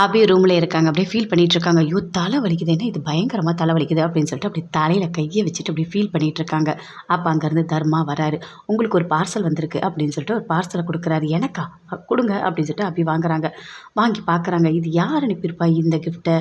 அப்படியே ரூமில் இருக்காங்க. அப்படியே ஃபீல் பண்ணிகிட்ருக்காங்க. ஐயோ தலை வலிக்குது, என்ன இது பயங்கரமாக தலை வலிக்குது அப்படின்னு சொல்லிட்டு அப்படி தலையில் கையை வச்சுட்டு அப்படி ஃபீல் பண்ணிகிட்ருக்காங்க. அப்போ அங்கேருந்து தர்மா வராரு. உங்களுக்கு ஒரு பார்சல் வந்திருக்கு அப்படின்னு சொல்லிட்டு ஒரு பார்சலை கொடுக்குறாரு. எனக்கா கொடுங்க அப்படின்னு சொல்லிட்டு அப்படி வாங்குறாங்க. வாங்கி பார்க்குறாங்க. இது யார் அனுப்பியிருப்பா இந்த கிஃப்ட்டை?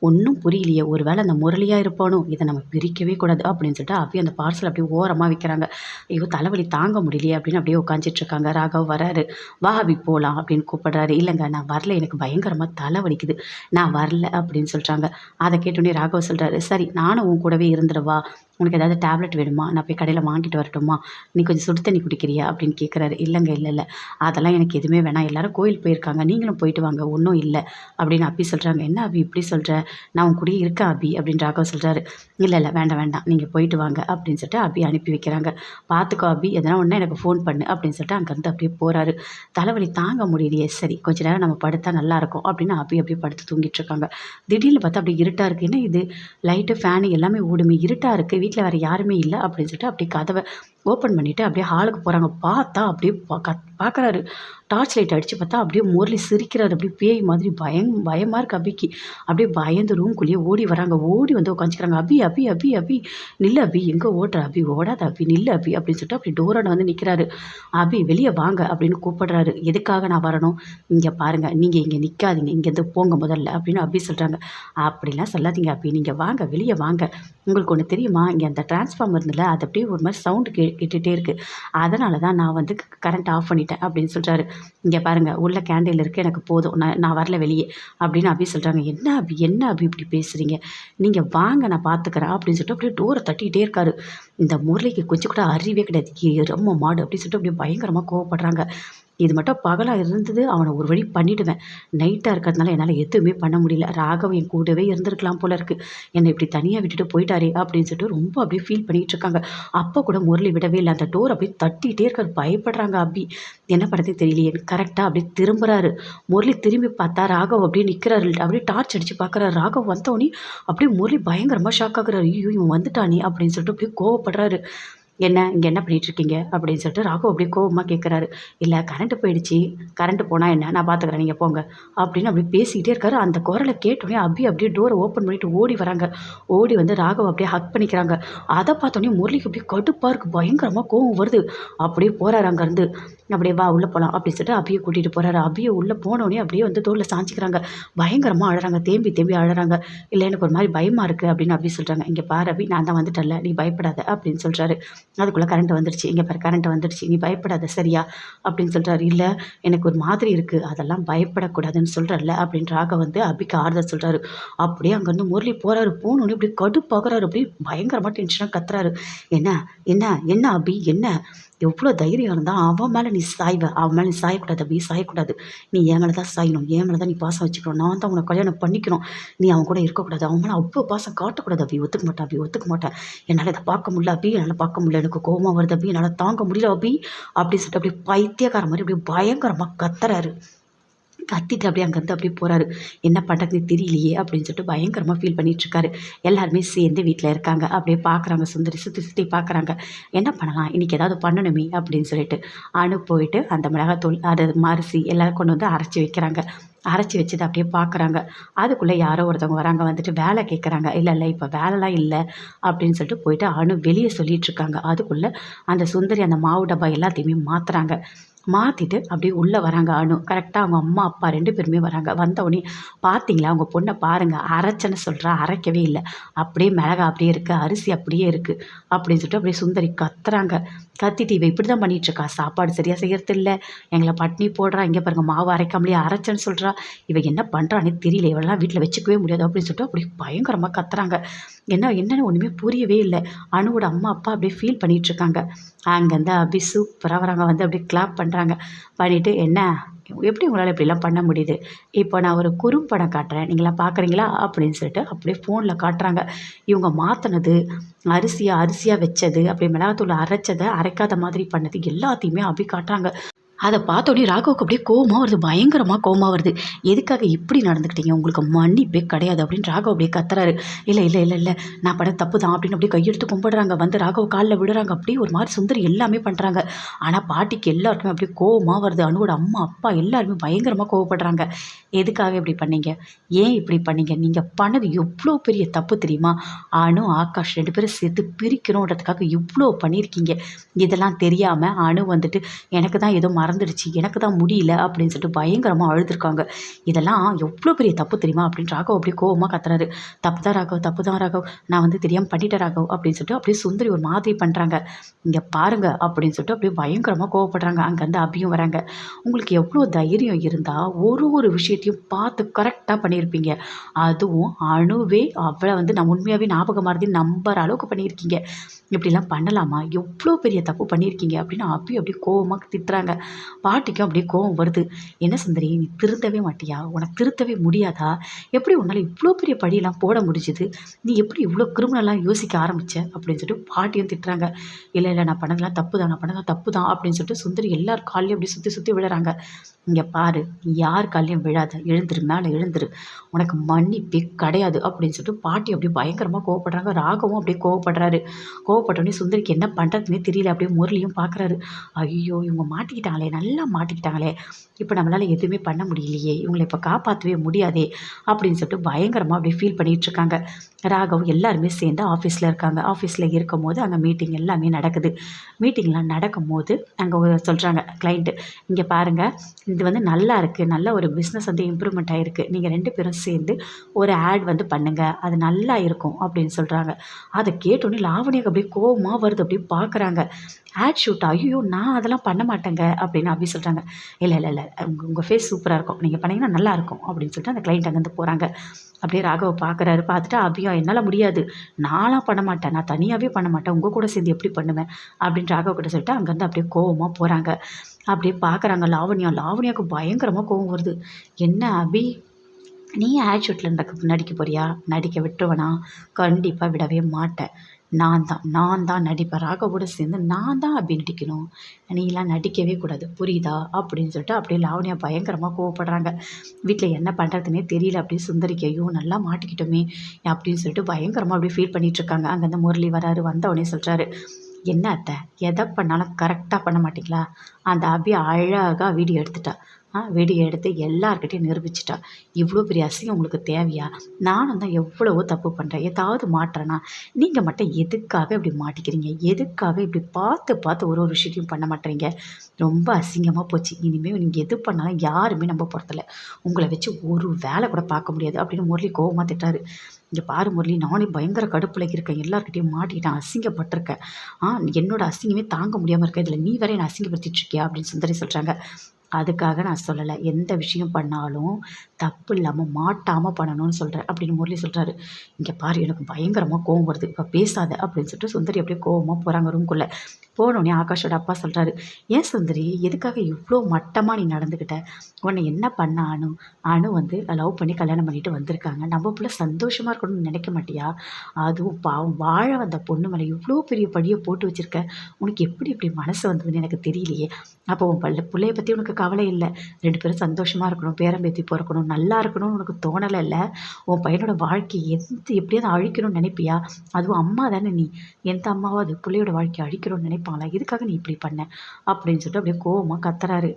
ஒன்றும் புரியலையே. ஒரு வேளை அந்த முரளியாக இருப்பானோ, இதை நம்ம பிரிக்கவே கூடாது அப்படின்னு சொல்லிட்டு அப்படியே அந்த பார்சல் அப்படியே ஓரமாக வைக்கிறாங்க. ஐயோ தலைவலி தாங்க முடியலையே அப்படின்னு அப்படியே உட்காந்துட்ருக்காங்க. ராகவ் வராரு. வா அபி போகலாம் அப்படின்னு கூப்பிடுறாரு. இல்லைங்க நான் வரல, எனக்கு பயங்கரமாக தலை வலிக்குது, நான் வரல அப்படின்னு சொல்கிறாங்க. அதை கேட்டோடனே ராகவ் சொல்கிறாரு, சரி நானும் உன் கூடவே இருந்துடவா, உனக்கு ஏதாவது டேப்லெட் வேணுமா, நான் போய் கடையில் வாங்கிட்டு வரட்டுமா, நீ கொஞ்சம் சுடு தண்ணி குடிக்கிறியா அப்படின்னு கேட்குறாரு. இல்லைங்க இல்லை அதெல்லாம் எனக்கு எதுவுமே வேணாம், எல்லாரும் கோயில் போயிருக்காங்க, நீங்களும் போயிட்டு வாங்க, ஒன்றும் இல்லை அப்படின்னு அபி சொல்கிறாங்க. என்ன அபி இப்படி சொல்கிற, நான் உன் கூடயே இருக்கேன் அபி அப்படின்னு ராகவ் சொல்கிறாரு. இல்லை வேண்டாம் நீங்கள் போயிட்டு வாங்க அப்படின்னு சொல்லிட்டு அபி அனுப்பி வைக்கிறாங்க. பார்த்துக்கோ அபி, எதனா ஒன்று எனக்கு ஃபோன் பண்ணு அப்படின்னு சொல்லிட்டு அங்கேருந்து அப்படியே போகிறாரு. தலைவலி தாங்க முடியலையே, சரி கொஞ்ச நேரம் நம்ம படுத்தா நல்லாயிருக்கும் அப்படின்னு அபி அப்படியே படுத்து தூங்கிட்டு இருக்காங்க. திடீர்னு பார்த்தா அப்படியே இருட்டாக இருக்குது. என்ன இது, லைட்டு ஃபேனு எல்லாமே ஓடுமே, இருட்டாக இருக்குது, வீட்டில் வேறு யாருமே இல்லை அப்படின்னு சொல்லிட்டு அப்படியே கதவை ஓப்பன் பண்ணிவிட்டு அப்படியே ஹாலுக்கு போகிறாங்க. பார்த்தா அப்படியே பார்க்குறாரு. டார்ச் லைட் அடித்து பார்த்தா அப்படியே முரளி சிரிக்கிறாரு. அப்படியே பேய் மாதிரி பயமாக இருக்குது அபிக்கு. அப்படியே பயந்து ரூம்குள்ளேயே ஓடி வராங்க. ஓடி வந்து உட்காந்துக்கிறாங்க. அபி அபி அபி அபி நில்லு அபி, எங்கே ஓடுற அபி, ஓடாத அபி, நில்லு அபி அப்படின்னு சொல்லிட்டு அப்படி டோரோட வந்து நிற்கிறாரு. அபி வெளியே வாங்க அப்படின்னு கூப்பிடுறாரு. எதுக்காக நான் வரணும், இங்கே பாருங்கள், நீங்கள் இங்கே நிற்காதீங்க, இங்கேருந்து போங்க முதல்ல அப்படின்னு அபி சொல்கிறாங்க. அப்படிலாம் சொல்லாதீங்க அபி, நீங்கள் வாங்க வெளியே வாங்க, உங்களுக்கு ஒன்று தெரியுமா, இங்கே அந்த டிரான்ஸ்ஃபார்மர் இருந்தில்ல, அது அப்படியே ஒரு மாதிரி சவுண்டு கேட்டுகிட்டே இருக்குது, அதனால தான் நான் வந்து கரண்ட் ஆஃப் பண்ணிட்டேன் அப்படின்னு சொல்கிறாரு. இங்கே பாருங்கள் உள்ள கேண்டில் இருக்குது, எனக்கு போதும், நான் வரல வெளியே அப்படின்னு அபி சொல்கிறாங்க. என்ன அபி இப்படி பேசுகிறீங்க, நீங்கள் வாங்க நான் பார்த்துக்கிறேன் அப்படின்னு சொல்லிட்டு அப்படியே டோரை தட்டிக்கிட்டே இருக்காரு. இந்த முரளிக்கு கொஞ்சம் கூட அறிவே கிடையாது, ரொம்ப மாடு அப்படின்னு சொல்லிட்டு அப்படியே பயங்கரமாக கோவப்படுறாங்க. இது மட்டும் பகலாக இருந்தது அவனை ஒரு வழி பண்ணிவிடுவேன், நைட்டாக இருக்கிறதுனால என்னால் எதுவுமே பண்ண முடியல, ராகவ் என் கூடவே இருந்திருக்கலாம் போல இருக்குது, என்னை இப்படி தனியாக விட்டுட்டு போயிட்டாரே அப்படின்னு சொல்லிட்டு ரொம்ப அப்படியே ஃபீல் பண்ணிகிட்டு இருக்காங்க. அப்போ கூட முரளி விடவே இல்லை, அந்த டோர் அப்படியே தட்டிகிட்டே இருக்காரு. பயப்படுறாங்க அபி, என்ன பண்ணுறது தெரியலையே. கரெக்டாக அப்படியே திரும்புகிறாரு. முரளி திரும்பி பார்த்தா ராகவ் அப்படியே நிற்கிறாரு. அப்படியே டார்ச் அடித்து பார்க்குறாரு. ராகவ் வந்தோடனே அப்படியே முரளி பயங்கரமாக ஷாக் ஆகுறாரு. ஐயோ இவன் வந்துட்டானே அப்படின்னு சொல்லிட்டு அப்படியே கோவப்படுறாரு. இங்கே என்ன பண்ணிகிட்ருக்கீங்க அப்படின்னு சொல்லிட்டு ராகவ் அப்படியே கோவமாக கேட்குறாரு. இல்லை கரண்ட்டு போயிடுச்சு, கரண்ட்டு போனால் என்ன, நான் பார்த்துக்கிறேன், நீங்கள் போங்க அப்படின்னு அப்படி பேசிக்கிட்டே இருக்காரு. அந்த குரலை கேட்டோடனே அப்படியே டோரை ஓப்பன் பண்ணிவிட்டு ஓடி வராங்க. ஓடி வந்து ராகவ் அப்படியே ஹக் பண்ணிக்கிறாங்க. அதை பார்த்தோன்னே முரளிக்கு அப்படியே கடுப்பாக இருக்குது, பயங்கரமாக கோவம் வருது. அப்படியே போகிறாரு அங்கேருந்து. அப்படியே வா உள்ளே போகலாம் அப்படின்னு சொல்லிட்டு அபியை கூட்டிகிட்டு போகிறாரு. அபியை உள்ளே போனோடனே அப்படியே வந்து தோளில் சாஞ்சிக்கிறாங்க. பயங்கரமாக அழறாங்க, தேம்பி அழறாங்க. இல்லை எனக்கு ஒரு மாதிரி பயமாக இருக்குது அப்படின்னு அபி சொல்கிறாங்க. இங்கே பாரு அபி, நான் தான் வந்துட்டேன்ல, நீ பயப்படாத அப்படின்னு சொல்கிறாரு. அதுக்குள்ளே கரண்ட் வந்துடுச்சு, இங்கே பாரு கரண்ட் வந்துடுச்சு, நீ பயப்படாத சரியா அப்படின்னு சொல்கிறாரு. இல்லை எனக்கு ஒரு மாதிரி இருக்குது, அதெல்லாம் பயப்படக்கூடாதுன்னு சொல்கிறல்ல அப்படின்னு ராகவ் வந்து அபிக்கு ஆறுதல் சொல்கிறாரு. அப்படியே அங்கேருந்து முரளி போகிறாரு. போனோடனே இப்படி கடுப்பாகிறாரு. அப்படியே பயங்கரமாக டென்ஷனாக கத்துறாரு. என்ன என்ன என்ன அபி, என்ன எவ்வளோ தைரியம் இருந்தால் அவன் மேலே நீ சாய்வ, அவன் மேலே நீ சாயக்கூடாது அபி, சாயக்கூடாது, நீ என் மேலே தான் சாயணும், என் மேலே தான் நீ பாசம் வச்சுக்கணும், நான் தான் உன்னை கல்யாணம் பண்ணிக்கணும், நீ அவன் கூட இருக்கக்கூடாது, அவன் மேலே அவ்வளோ பாசம் காட்டக்கூடாது அபி, ஒத்துக்க மாட்டேன், என்னால் இதை பார்க்க முடியல அபி, என்னால் பார்க்க முடியல, எனக்கு கோபமாக வருது அபி, என்னால் தாங்க முடியல அபி அப்படின்னு சொல்லிட்டு அப்படியே பைத்தியக்கார மாதிரி அப்படியே பயங்கரமாக கத்துறாரு. கத்திட்டு அப்படியே அங்கேருந்து அப்படியே போகிறாரு. என்ன பண்ணுறதுன்னு தெரியலையே அப்படின்னு சொல்லிட்டு பயங்கரமாக ஃபீல் பண்ணிகிட்ருக்காரு. எல்லாருமே சேர்ந்து வீட்டில் இருக்காங்க. அப்படியே பார்க்குறாங்க, சுந்தரி சுற்றி பார்க்குறாங்க. என்ன பண்ணலாம், இன்றைக்கி ஏதாவது பண்ணணுமே அப்படின்னு சொல்லிட்டு அனு போயிட்டு அந்த மிளகாத்தூள், அது அரிசி எல்லோரும் கொண்டு வந்து அரைச்சி வைக்கிறாங்க. அரைச்சி வச்சது அப்படியே பார்க்குறாங்க. அதுக்குள்ளே யாரோ ஒருத்தவங்க வராங்க, வந்துட்டு வேலை கேட்குறாங்க. இல்லை இப்போ வேலைலாம் இல்லை அப்படின்னு சொல்லிட்டு போயிட்டு அனு வெளியே சொல்லிகிட்ருக்காங்க. அதுக்குள்ளே அந்த சுந்தரி அந்த மாவு டப்பா எல்லாத்தையுமே மாற்றுறாங்க. மாற்றிட்டு அப்படியே உள்ளே வராங்க அனு. கரெக்டாக அவங்க அம்மா அப்பா 2 பேருமே வராங்க. வந்தவுடனே பார்த்தீங்களா உங்கள் பொண்ணை பாருங்கள், அரைச்சேன்னு சொல்கிறா, அரைக்கவே இல்லை, அப்படியே மிளகா அப்படியே இருக்குது, அரிசி அப்படியே இருக்குது அப்படின்னு சொல்லிட்டு அப்படியே சுந்தரி கத்துறாங்க. கத்திட்டு இவ இப்படி தான் பண்ணிகிட்ருக்கா, சாப்பாடு சரியாக செய்கிறது இல்லை, எங்களை பட்னி போடுறா, இங்கே பாருங்கள் மாவு அரைக்காமலே அரைச்சேன்னு சொல்கிறா, இவ என்ன பண்ணுறானே தெரியல, இவெல்லாம் வீட்டில் வச்சுக்கவே முடியாது அப்படின்னு சொல்லிட்டு அப்படி பயங்கரமாக கத்துறாங்க. என்னென்னு ஒன்றுமே புரியவே இல்லை. அனுவோட அம்மா அப்பா அப்படியே ஃபீல் பண்ணிகிட்ருக்காங்க. அங்கேருந்து அப்படி சூப்பராக வராங்க, வந்து அப்படியே கிளாப் பண்ணுறாங்க. பண்ணிவிட்டு என்ன எப்படி உங்களால் இப்படிலாம் பண்ண முடியுது, இப்போ நான் ஒரு குறும்படம் காட்டுறேன், நீங்களாம் பார்க்குறீங்களா அப்படின்னு சொல்லிட்டு அப்படியே ஃபோனில் காட்டுறாங்க. இவங்க மாற்றினது, அரிசியாக வச்சது, அப்படியே மிளகாத்தூள் அரைச்சதை அரைக்காத மாதிரி பண்ணது எல்லாத்தையுமே அப்படி காட்டுறாங்க. அத பார்த்தோனே ராகவுக்கு அப்படியே கோவமா வருது. பயங்கரமா கோவமா வருது. "எதுக்காக இப்படி நடந்துக்கிட்டீங்க? உங்களுக்கு மன்னிப்பே கிடையாது" அப்படின்னு ராகவ் அப்படியே கத்துறாரு. "இல்ல, இல்ல, இல்ல, இல்ல. நான் பண்ணது தப்பு தான்" அப்படின்னு அப்படியே கையெடுத்து கும்பிடுறாங்க. வந்து ராகவ் கால்ல விழுறாங்க. அப்படியே ஒரு மாரி சுந்தரி எல்லாமே பண்றாங்க. ஆனா பாட்டிக்கு எல்லாருக்குமே அப்படியே கோவமா வருது. அனுவோட அம்மா, அப்பா எல்லாருமே பயங்கரமா கோவப்படுறாங்க. "எதுக்காக இப்படி பண்ணீங்க? ஏன் இப்படி பண்ணீங்க? நீங்க பண்ணது எவ்ளோ பெரிய தப்பு தெரியுமா? அனு, ஆகாஷ் 2 பேரும் சேர்த்து பிரிக்கணுன்றதுக்காக இவ்ளோ பண்ணியிருக்கீங்க. இதெல்லாம் தெரியாம அனு வந்துட்டு எனக்கு தான் ஏதோ மறந்துடுச்சு. எனக்கு தான் முடியல அப்படின்னு சொல்லிட்டு பயங்கரமா அழுதுருக்காங்க. இதெல்லாம் எவ்ளோ பெரிய தப்பு தெரியுமா? அப்படின்னு ராகவ் அப்படியே கோவமா கத்துறாரு. "தப்பு தான் ராகவ், தப்பு தான் ராகவ். நான் வந்து தெரியாம பண்ணிட்டேன் ராகவ்" அப்படின்னு சொல்லிட்டு அப்படியே சுந்தரி ஒரு மாதிரி பண்றாங்க. "இங்க பாருங்க" அப்படின்னு சொல்லிட்டு அப்படியே பயங்கரமா கோவப்படுறாங்க. அங்கருந்து அபியும் வராங்க. "உங்களுக்கு எவ்ளோ தைரியம் இருந்தா ஒரு விஷயத்தையும் பார்த்து கரெக்ட்டா பண்ணியிருப்பீங்க. அதுவும் அணுவே அவள வந்து நான் உண்மையாவே ஞாபகம் மறதின்னு நம்புற அளவுக்கு பண்ணியிருக்கீங்க. இப்படிலாம் பண்ணலாமா? எவ்ளோ பெரிய தப்பு பண்ணியிருக்கீங்க" அப்படின்னு அபி அப்படியே கோவமா திட்டுறாங்க. பாட்டிக்கும் அப்படியே கோவம் வருது. "என்ன சுந்தரி நீ திருந்தவே மாட்டியா? உனக்கு திருத்தவே முடியாதா? எப்படி உன்னால இவ்ளோ பெரிய பழியெல்லாம் போட முடிஞ்சுது? நீ எப்படி இவ்ளோ கிரிமினலா யோசிக்க ஆரம்பிச்ச?" அப்படின்னு சொல்லிட்டு பாட்டியும் திட்டுறாங்க. "இல்ல, இல்ல நான் பண்ணதெல்லாம் தப்பு தான். நான் பண்ணதெல்லாம் தப்பு தான்" அப்படின்னு சொல்லிட்டு சுந்தரி எல்லார் கால்லயும் அப்படியே சுத்தி சுத்தி விழுறாங்க. "இங்க பாரு, நீ யார் கால்லயும் விழாத. எழுந்துரு, மேல எழுந்துரு. உனக்கு மன்னிப்பே கிடையாது" அப்படின்னு சொல்லிட்டு பாட்டி அப்படியே பயங்கரமா கோவப்படுறாங்க. ராகவும் அப்படியே கோவப்படுறாரு. கோவப்பட்டோனே சுந்தரிக்கு என்ன பண்றதுன்னே தெரியல. அப்படியே முரளியும் பார்க்குறாரு. ஐயோ! இவங்க மாட்டிக்கிட்டாங்களே! நல்லா மாட்டிக்கிட்டாங்களே! இப்ப நம்மளால எதுவுமே பண்ண முடியலையே! இவங்கள இப்ப காப்பாத்தவே முடியாதே! அப்படின்னு சொல்லிட்டு பயங்கரமா அப்படியே ஃபீல் பண்ணிட்டு இருக்காங்க. ராகவ் எல்லாருமே சேர்ந்து ஆஃபீஸ்ல இருக்காங்க. ஆஃபீஸ்ல இருக்கும்போது அங்க மீட்டிங் எல்லாமே நடக்குது. மீட்டிங்லாம் நடக்கும்போது அங்க சொல்றாங்க கிளையண்ட், "இங்க பாருங்க, இது வந்து நல்லா இருக்கு. நல்ல ஒரு பிசினஸ் வந்து இம்ப்ரூவ்மெண்ட் ஆயிருக்கு. நீங்க 2 பேரும் சேர்ந்து ஒரு ஆட் வந்து பண்ணுங்க. அது நல்லா இருக்கும்" அப்படின்னு சொல்றாங்க. அத கேட்டோனே லாவண்யாக்கு அப்படியே கோவமா வருது. அப்படியே பார்க்குறாங்க. ஆட் ஷூட்டா? ஐய்யயோ! நான் அதெல்லாம் பண்ண மாட்டேங்க அப்படின்னு அபி சொல்றாங்க. "இல்ல, இல்ல, இல்ல. உங்க உங்க ஃபேஸ் சூப்பரா இருக்கும். நீங்க பண்ணீங்கன்னா நல்லாருக்கும்" அப்படின்னு சொல்லிட்டு அந்த கிளையண்ட் அங்கேருந்து போறாங்க. அப்படியே ராகவ பார்க்குறாரு. பார்த்துட்டு அபியா, "என்னால முடியாது. நான்லாம் பண்ண மாட்டேன். நான் தனியாவே பண்ண மாட்டேன். உங்க கூட சேர்ந்து எப்படி பண்ணுவேன்?" அப்படின்னு ராகவ் கிட்ட சொல்லிட்டு அங்கேருந்து அப்படியே கோவமா போறாங்க. அப்படியே பார்க்குறாங்க லாவண்யா. லாவண்யாவுக்கு பயங்கரமா கோவம் வருது. "என்ன அபி? நீ ஆட் ஷூட்ல நடிக்க போறியா? நடிக்க விட்டுருவேனா? கண்டிப்பா விடவே மாட்டேன். நான் தான் நடிப்பேன். ராகவோட சேர்ந்து நான் தான் அபி நடிக்கணும். நீலாம் நடிக்கவே கூடாது. புரியுதா?" அப்படின்னு சொல்லிட்டு அப்படியே லாவண்யா பயங்கரமா கோவப்படுறாங்க. வீட்ல என்ன பண்றதுன்னே தெரியல. அப்படியே சுந்தரிக்கு, "ஐயோ! நல்லா மாட்டிக்கிட்டோமே!" அப்படின்னு சொல்லிட்டு பயங்கரமா அப்படியே ஃபீல் பண்ணிட்டு இருக்காங்க. அங்கருந்து முரளி வராரு. வந்த உடனே சொல்றாரு, "என்ன அத்தை, எத பண்ணாலும் கரெக்ட்டா பண்ண மாட்டீங்களா? அந்த அபி அழகா வீடியோ எடுத்துட்டா. வீடியோ எடுத்து எல்லார்கிட்டயும் நிரூபிச்சுட்டா. இவ்ளோ பெரிய அசிங்கம் உங்களுக்கு தேவையா? நானும் தான் எவ்வளவோ தப்பு பண்றேன். ஏதாவது மாட்றேனா? நீங்க மட்டும் எதுக்காக இப்படி மாட்டிக்கிறீங்க? எதுக்காக இப்படி பார்த்து பார்த்து ஒரு விஷயத்தையும் பண்ண மாட்றீங்க? ரொம்ப அசிங்கமா போச்சு. இனிமே நீங்க எது பண்ணாலும் யாருமே நம்ப போறதில்ல. உங்கள வச்சு ஒரு வேல கூட பார்க்க முடியாது" அப்படின்னு முரளி கோவமா திட்டுறாரு. "இங்க பாரு முரளி, நானே பயங்கர கடுப்புல இருக்கேன். எல்லார்கிட்டயும் மாட்டிக்கிட்டேன். அசிங்கப்பட்டுருக்கேன். என்னோட அசிங்கமே தாங்க முடியாம இருக்கேன். இதுல நீ வேற என்ன அசிங்கப்படுத்திட்டு இருக்கியா?" அப்படின்னு சுந்தரி சொல்றாங்க. "அதுக்காக நான் சொல்லல. எந்த விஷயம் பண்ணாலும் தப்பு இல்லாம மாட்டாம பண்ணணும்னு சொல்றேன்" அப்படின்னு முரளி சொல்றாரு. "இங்க பாரு, எனக்கு பயங்கரமா கோவம் வருது. இப்ப பேசாத" அப்படின்னு சொல்லிட்டு சுந்தரி அப்படியே கோவமா போறாங்க ரூம்குள்ள. போனோனே ஆகாஷோட அப்பா சொல்றாரு, "ஏன் சுந்தரி, எதுக்காக இவ்ளோ மட்டமா நீ நடந்துக்கிட்ட? உன்ன என்ன பண்ணா அனு? அனு வந்து லவ் பண்ணி கல்யாணம் பண்ணிட்டு வந்திருக்காங்க. நம்ம புள்ள சந்தோஷமா இருக்கணும்னு நினைக்க மாட்டியா? அதுவும் பாவம் வாழ வந்த பொண்ணு மேல இவ்ளோ பெரிய பழிய போட்டு வச்சிருக்க. உனக்கு எப்படி இப்படி மனசு வந்ததுன்னு எனக்கு தெரியலையே. அப்போ உன் புள்ளைய பத்தி உனக்கு கவலை இல்ல. 2 பேரும் சந்தோஷமா இருக்கணும், பேரன் பேத்தி பொறக்கணும், நல்லா இருக்கணும்னு உனக்கு தோணலைல்ல? உன் பையனோட வாழ்க்கைய எப்படியாவது அழிக்கணும்னு நினைப்பியா? அதுவும் அம்மா தானே நீ. எந்த அம்மாவாவது புள்ளையோட வாழ்க்கைய அழிக்கணும்னு நினைப்பாங்களா? எதுக்காக நீ இப்படி பண்ண?" அப்படின்னு சொல்லிட்டு அப்படியே கோவமா கத்துறாரு.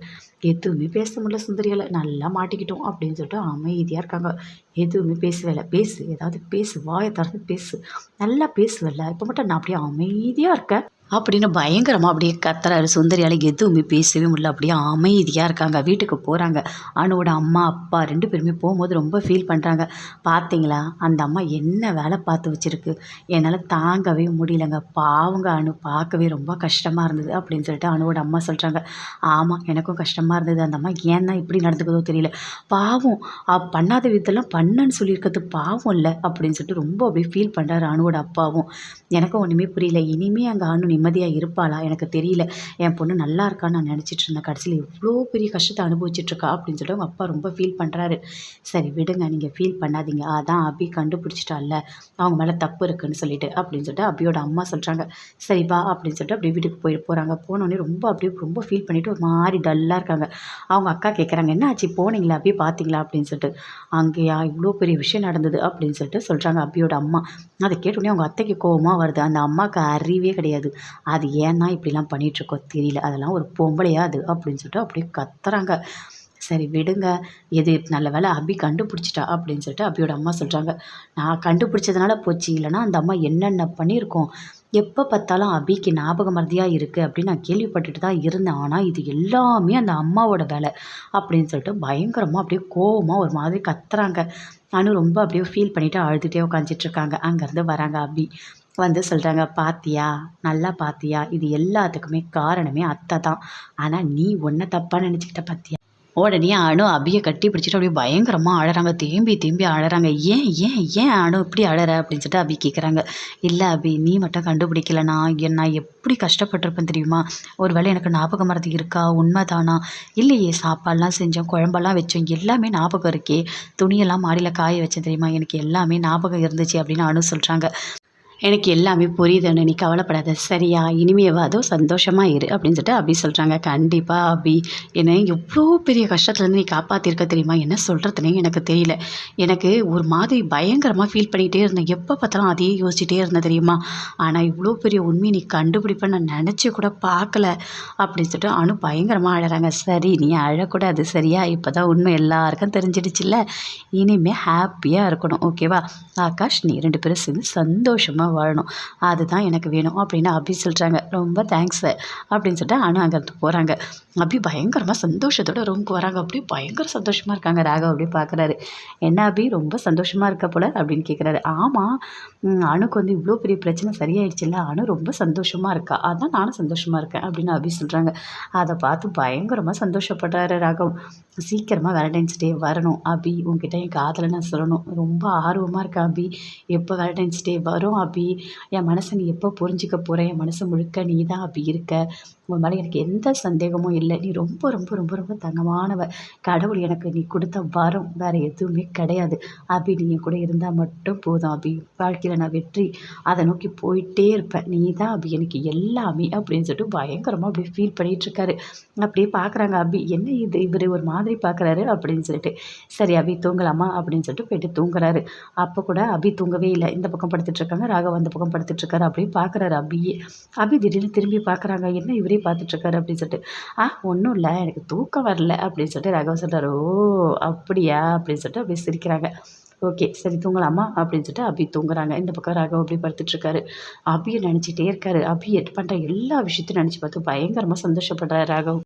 எதுவுமே பேச முடியல சுந்தரியால. "நல்லா மாட்டிக்கிட்டோம்" அப்படின்னு சொல்லிட்டு அமைதியா இருக்காங்க. எதுவுமே பேசவே இல்ல. "பேசு, ஏதாவது பேசு. வாய தொறந்து பேசு. நல்லா பேசுவல்ல. இப்ப மட்டும் நான் அப்படியே அமைதியா இருக்க" அப்படின்னு பயங்கரமா அப்படியே கத்துறாரு. சுந்தரியால எதுவுமே பேசவே முடியல. அப்படியே அமைதியா இருக்காங்க. வீட்டுக்கு போறாங்க. அனுவோட அம்மா, அப்பா 2 பேருமே போம்போது ரொம்ப ஃபீல் பண்றாங்க. "பாத்தீங்களா, அந்த அம்மா என்ன வேல பார்த்து வச்சிருக்கு. என்னால தாங்கவே முடியலங்க. பாவங்க அனு, பார்க்கவே ரொம்ப கஷ்டமா இருந்தது" அப்படின்னு சொல்லிட்டு அனுவோட அம்மா சொல்றாங்க. "ஆமா, எனக்கும் கஷ்டமா இருந்தது. அந்த அம்மா ஏன் தான் இப்படி நடந்துக்குதோ தெரியல. பாவம், பண்ணாத விதத்தெல்லாம் பண்ணேன்னு சொல்லியிருக்கிறது பாவம் இல்ல" அப்படின்னு சொல்லிட்டு ரொம்ப அப்படியே ஃபீல் பண்றாரு அனுவோட அப்பாவும். "எனக்கும் ஒண்ணுமே புரியல. இனிமே அங்க அனு நீ நிம்மதியாக இருப்பாளா எனக்கு தெரியல. என் பொண்ணு நல்லா இருக்கான்னு நான் நினச்சிட்டு இருந்தேன். கடைசியில் இவ்வளோ பெரிய கஷ்டத்தை அனுபவிச்சுட்ருக்கா அப்படின்னு சொல்லிட்டு அவங்க அப்பா ரொம்ப ஃபீல் பண்ணுறாரு. சரி விடுங்க, நீங்கள் ஃபீல் பண்ணாதீங்க. அதான் அபி கண்டுபிடிச்சிட்டால, அவங்க மேலே தப்பு இருக்குன்னு சொல்லிட்டு அப்படின்னு சொல்லிட்டு அபியோட அம்மா சொல்கிறாங்க. சரி வா அப்படின்னு சொல்லிட்டு அப்படியே வீட்டுக்கு போகிறாங்க. போனோடனே அப்படியே ரொம்ப ஃபீல் பண்ணிவிட்டு ஒரு மாதிரி டல்லாக இருக்காங்க. அவங்க அக்கா கேட்குறாங்க, என்ன ஆச்சு போனீங்களா அபி பார்த்தீங்களா அப்படின்னு சொல்லிட்டு. அங்கேயா இவ்வளோ பெரிய விஷயம் நடந்தது அப்படின்னு சொல்லிட்டு சொல்கிறாங்க அபியோட அம்மா. அதை கேட்டோடனே அவங்க அத்தைக்கு கோவமாக வருது. அந்த அம்மாவுக்கு அறிவே கிடையாது. அது ஏன் தான் இப்படிலாம் பண்ணிகிட்ருக்கோ தெரியல. அதெல்லாம் ஒரு பொம்பளையா அது அப்படின்னு சொல்லிட்டு அப்படியே கத்துறாங்க. சரி விடுங்க, எது நல்ல வேளை அபி கண்டுபிடிச்சிட்டா அப்படின்னு சொல்லிட்டு அபியோட அம்மா சொல்கிறாங்க. நான் கண்டுபிடிச்சதுனால போச்சு, இல்லைனா அந்த அம்மா என்னென்ன பண்ணியிருக்கோம். எப்போ பார்த்தாலும் அபிக்கு ஞாபக மறதியாக இருக்குது அப்படின்னு நான் கேள்விப்பட்டுட்டு தான் இருந்தேன். ஆனால் இது எல்லாமே அந்த அம்மாவோட வேலை அப்படின்னு சொல்லிட்டு பயங்கரமாக அப்படியே கோவமாக ஒரு மாதிரி கத்துறாங்க. நானும் ரொம்ப அப்படியே ஃபீல் பண்ணிவிட்டு அழுதுகிட்டே உட்காந்துட்ருக்காங்க. அங்கேருந்து வராங்க அபி. வந்து சொல்கிறாங்க, பாத்தியா, நல்லா பாத்தியா, இது எல்லாத்துக்குமே காரணமே அத்தை தான். ஆனால் நீ ஒன்றை தப்பாக நினச்சிக்கிட்ட பாத்தியா. உடனே அனு அபியை கட்டி பிடிச்சிட்டு அப்படியே பயங்கரமாக அழறாங்க. தேம்பி தேம்பி அழறாங்க. ஏன் ஏன் ஏன் அனு இப்படி அழற அப்படின்னு சொல்லிட்டு அபி கேட்குறாங்க. இல்லை அபி, நீ மட்டும் கண்டுபிடிக்கலனா நான் எப்படி கஷ்டப்பட்டிருப்பேன் தெரியுமா. ஒரு வேளை எனக்கு ஞாபகம் மறதி இருக்கா, உண்மைதானா. இல்லையே, சாப்பாடெலாம் செஞ்சோம், குழம்பெல்லாம் வச்சோம், எல்லாமே ஞாபகம் இருக்கே. துணியெல்லாம் மாடியில் காய வச்சேன் தெரியுமா, எனக்கு எல்லாமே ஞாபகம் இருந்துச்சு அப்படின்னு அனு சொல்கிறாங்க. எனக்கு எல்லாமே புரியுதுன்னு, நீ கவலைப்படாத சரியா, இனிமேவாதோ சந்தோஷமாக இரு அப்படின்னு சொல்லிட்டு அபி சொல்கிறாங்க. கண்டிப்பாக அபி, என்னை எவ்வளோ பெரிய கஷ்டத்துலேருந்து நீ காப்பாற்றிருக்க தெரியுமா. என்ன சொல்கிறதுனே எனக்கு தெரியல. எனக்கு ஒரு மாதிரி பயங்கரமாக ஃபீல் பண்ணிகிட்டே இருந்தேன். எப்போ பார்த்தாலும் அதையே யோசிச்சுட்டே இருந்தேன் தெரியுமா. ஆனால் இவ்வளோ பெரிய உண்மையை நீ கண்டுபிடிப்பேன்னு நான் நினச்சி கூட பார்க்கல அப்படின்னு சொல்லிட்டு அனு பயங்கரமாக அழறாங்க. சரி நீ அழக்கூடாது சரியா, இப்போ தான் உண்மை எல்லாருக்கும் தெரிஞ்சிடுச்சுல்ல. இனிமேல் ஹாப்பியாக இருக்கணும் ஓகேவா. ஆகாஷ், நீ 2 பேரும் சேர்ந்து சந்தோஷமாக வாழணும், அதுதான் எனக்கு வேணும் அப்படின்னு அபி சொல்கிறாங்க. ரொம்ப தேங்க்ஸ் அப்படின்னு சொல்லிட்டு அனு அங்கேருந்து போகிறாங்க. அபி பயங்கரமாக சந்தோஷத்தோட ரூமுக்கு வராங்க. அப்படியே பயங்கர சந்தோஷமாக இருக்காங்க. ராகவ் அப்படியே பார்க்குறாரு. என்ன அபி, ரொம்ப சந்தோஷமாக இருக்க போல அப்படின்னு கேட்குறாரு. ஆமாம், அணுக்கு வந்து இவ்வளோ பெரிய பிரச்சனை சரியாயிடுச்சுல்ல, அணு ரொம்ப சந்தோஷமாக இருக்கா, அதான் நானும் சந்தோஷமாக இருக்கேன் அப்படின்னு அபி சொல்கிறாங்க. அதை பார்த்து பயங்கரமாக சந்தோஷப்படுறாரு ராகவ். சீக்கிரமாக வேலண்டைன்ஸ் டே வரணும் அபி, உங்ககிட்ட என் காதலை நான் சொல்லணும், ரொம்ப ஆர்வமாக இருக்கேன் அபி. எப்போ வேலண்டைன்ஸ் டே வரும் அபி, என் மனசை நீ எப்போ புரிஞ்சிக்க போகிற, என் மனசு முழுக்க நீ தான் அபி இருக்க, உன் மேலே எனக்கு எந்த சந்தேகமும் இல்லை, நீ ரொம்ப ரொம்ப ரொம்ப ரொம்ப தங்கமானவ, கடவுள் எனக்கு நீ கொடுத்த வரம், வேறு எதுவுமே கிடையாது அபி, நீ என் கூட இருந்தால் மட்டும் போதும் அபி, வாழ்க்கையில் நான் வெற்றி அதை நோக்கி போயிட்டே இருப்பேன், நீ தான் அபி எனக்கு எல்லாமே அப்படின்னு சொல்லிட்டு பயங்கரமாக அப்படியே ஃபீல் பண்ணிகிட்ருக்காரு. அப்படியே பார்க்குறாங்க அபி, என்ன இது இவர் ஒரு மாதிரி பார்க்குறாரு அப்படின்னு சொல்லிட்டு. சரி அபி தூங்கலாமா அப்படின்னு சொல்லிட்டு போயிட்டு தூங்குறாரு. அப்போ கூட அபி தூங்கவே இல்லை, இந்த பக்கம் படுத்துட்ருக்காங்க, ராகவ் அந்த பக்கம் படுத்துட்ருக்காரு. அப்படியே பார்க்குறாரு அபியே. அபி திடீர்னு திரும்பி பார்க்குறாங்க, என்ன இவரே பார்த்துட்ருக்காரு அப்படின்னு சொல்லிட்டு. ஒன்றும் இல்லை, எனக்கு தூக்கம் வரல அப்படின்னு சொல்லிட்டு ராகவ் சொல்கிறாரு. ஓ அப்படியா அப்படின்னு சொல்லிட்டு அப்படியே சிரிக்கிறாங்க. ஓகே சரி தூங்கலாமா அப்படின்னு சொல்லிட்டு அபி தூங்குறாங்க. இந்த பக்கம் ராகவ் அப்படியே படுத்துட்ருக்காரு. அபியை நினச்சிட்டே இருக்காரு. அபி பண்ணுற எல்லா விஷயத்தையும் நினச்சி பார்த்து பயங்கரமாக சந்தோஷப்படுறாரு ராகவ்.